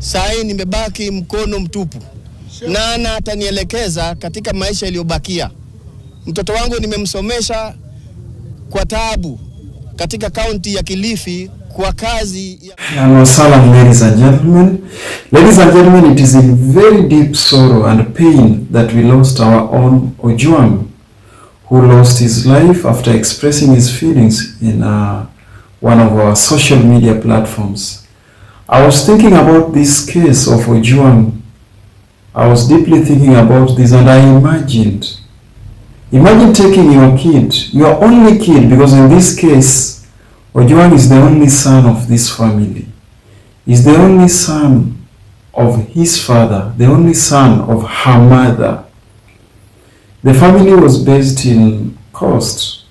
Sai nimebaki mkono mtupu. Nana atanielekeza katika maisha yaliyobakia. Mtoto wangu nimemsomesha kwa taabu katika kaunti ya Kilifi kwa kazi ya... Salam, ladies and gentlemen. Ladies and gentlemen, it is in very deep sorrow and pain that we lost our own Ojwang, who lost his life after expressing his feelings in one of our social media platforms. I was thinking about this case of Ojwang. I was deeply thinking about this, and I imagined taking your kid, your only kid, because in this case, Ojwang is the only son of this family. He's the only son of his father, the only son of her mother. The family was based in Coast.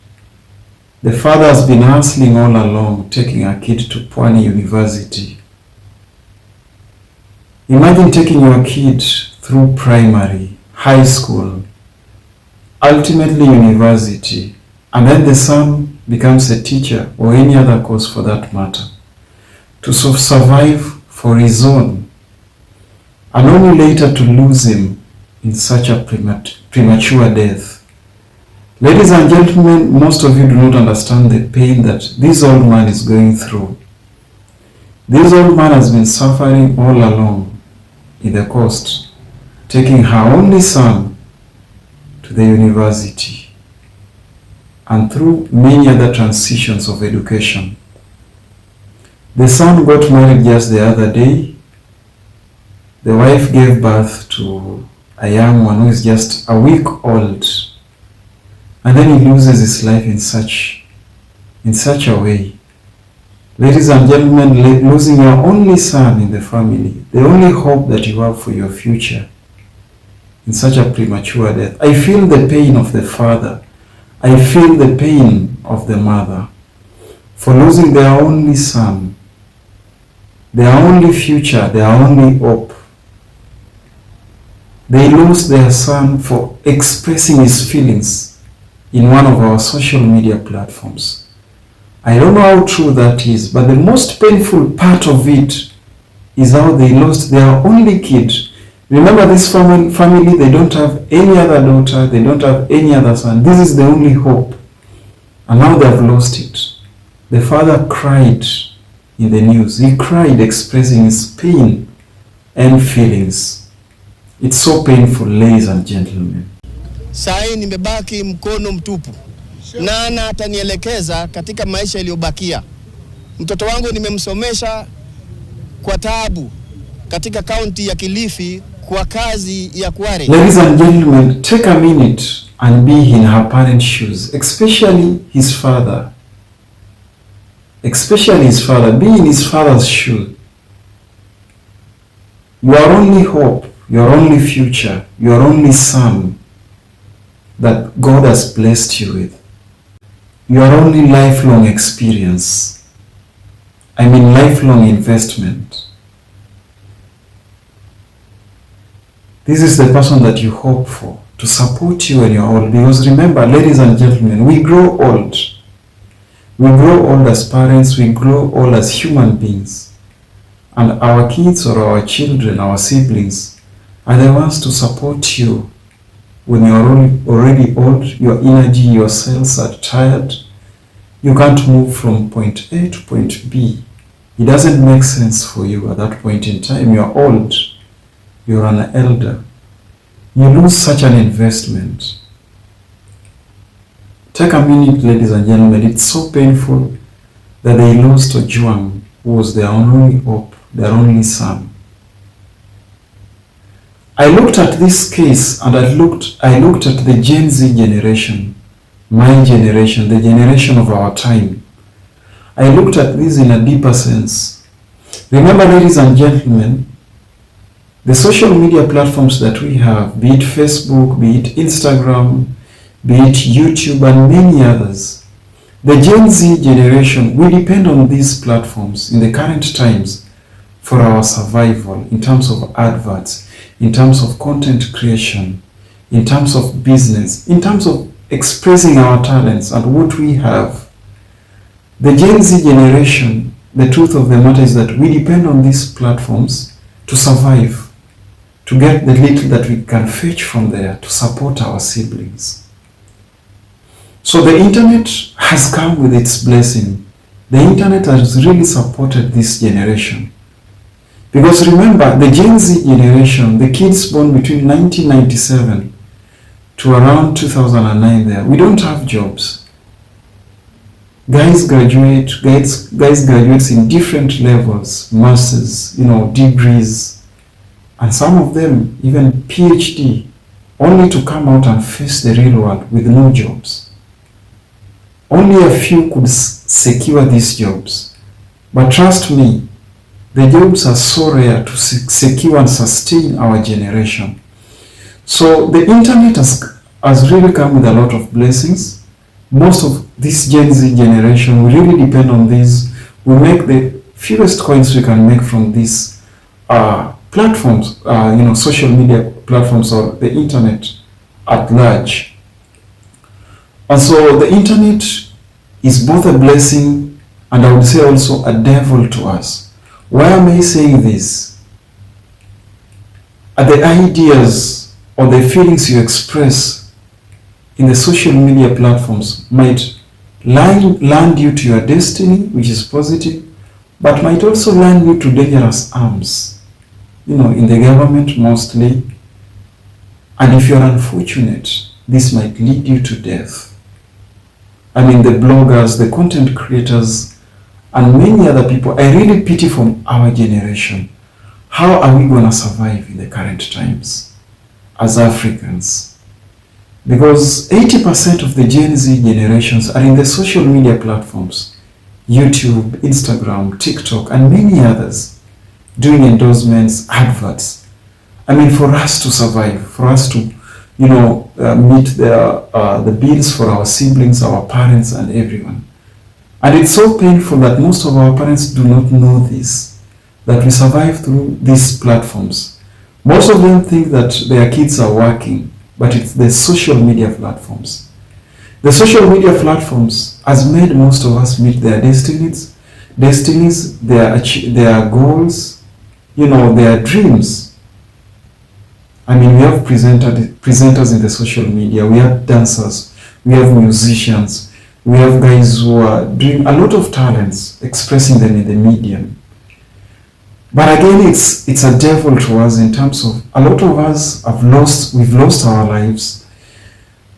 The father has been hustling all along, taking a kid to Pwani University. Imagine taking your kid through primary, high school, ultimately university, and then the son becomes a teacher or any other course for that matter, to survive for his own, and only later to lose him in such a premature death. Ladies and gentlemen, most of you do not understand the pain that this old man is going through. This old man has been suffering all along in the Coast, taking her only son to the university, and through many other transitions of education. The son got married just the other day. The wife gave birth to a young one who is just a week old, and then he loses his life in such a way. Ladies and gentlemen, losing your only son in the family, the only hope that you have for your future, in such a premature death. I feel the pain of the father. I feel the pain of the mother for losing their only son, their only future, their only hope. They lost their son for expressing his feelings in one of our social media platforms. I don't know how true that is, but the most painful part of it is how they lost their only kid. Remember, this family, they don't have any other daughter, they don't have any other son. This is the only hope. And now they have lost it. The father cried in the news. He cried expressing his pain and feelings. It's so painful, ladies and gentlemen. Sai nimebaki mkono mtupu. Nana atanielekeza katika maisha yaliyobakia. Mtoto wangu nimemsomesha kwa taabu katika kaunti ya Kilifi kwa kazi ya kware. Ladies and gentlemen, take a minute and be in her parents' shoes, especially his father. Especially his father. Be in his father's shoes. Your only hope, your only future, your only son that God has blessed you with. Your only lifelong experience. I mean lifelong investment. This is the person that you hope for to support you when you're old. Because remember, ladies and gentlemen, we grow old. We grow old as parents, we grow old as human beings. And our kids or our children, our siblings, are the ones to support you when you're already old. Your energy, your cells are tired. You can't move from point A to point B. It doesn't make sense for you at that point in time. You're old. You're an elder. You lose such an investment. Take a minute, ladies and gentlemen. It's so painful that they lost Ojwang, who was their only hope, their only son. I looked at this case and I looked at the Gen Z generation, my generation, the generation of our time. I looked at this in a deeper sense. Remember, ladies and gentlemen, the social media platforms that we have, be it Facebook, be it Instagram, be it YouTube, and many others, the Gen Z generation, we depend on these platforms in the current times for our survival in terms of adverts, in terms of content creation, in terms of business, in terms of expressing our talents and what we have. The Gen Z generation, the truth of the matter is that we depend on these platforms to survive, to get the little that we can fetch from there to support our siblings. So the internet has come with its blessing. The internet has really supported this generation. Because remember, the Gen Z generation, the kids born between 1997 to around 2009 there, we don't have jobs. Guys graduates in different levels, masters, degrees, and some of them even PhD, only to come out and face the real world with no jobs. Only a few could secure these jobs. But trust me, the jobs are so rare to secure and sustain our generation. So the internet has really come with a lot of blessings. Most of this Gen Z generation, we really depend on this. We make the fewest coins we can make from these platforms, social media platforms or the internet at large. And so the internet is both a blessing and I would say also a devil to us. Why am I saying this? Are the ideas or the feelings you express in the social media platforms might land you to your destiny, which is positive, but might also land you to dangerous arms, in the government mostly. And if you're unfortunate, this might lead you to death. I mean, the bloggers, the content creators, and many other people, I really pity from our generation. How are we going to survive in the current times as Africans? Because 80% of the Gen Z generations are in the social media platforms, YouTube, Instagram, TikTok, and many others, doing endorsements, adverts. I mean, for us to survive, for us to meet the bills for our siblings, our parents, and everyone. And it's so painful that most of our parents do not know this, that we survive through these platforms. Most of them think that their kids are working, but it's the social media platforms. The social media platforms has made most of us meet their destinies, their goals, their dreams. I mean, we have presenters in the social media, we have dancers, we have musicians, we have guys who are doing a lot of talents, expressing them in the medium. But again, it's a devil to us in terms of a lot of us we've lost our lives,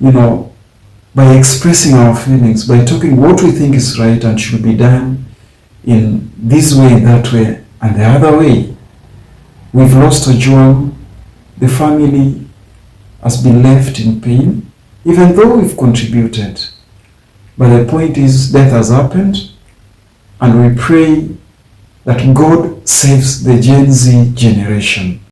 by expressing our feelings, by talking what we think is right and should be done in this way, that way, and the other way. We've lost Ojwang. The family has been left in pain, even though we've contributed. But the point is, death has happened, and we pray that God saves the Gen Z generation.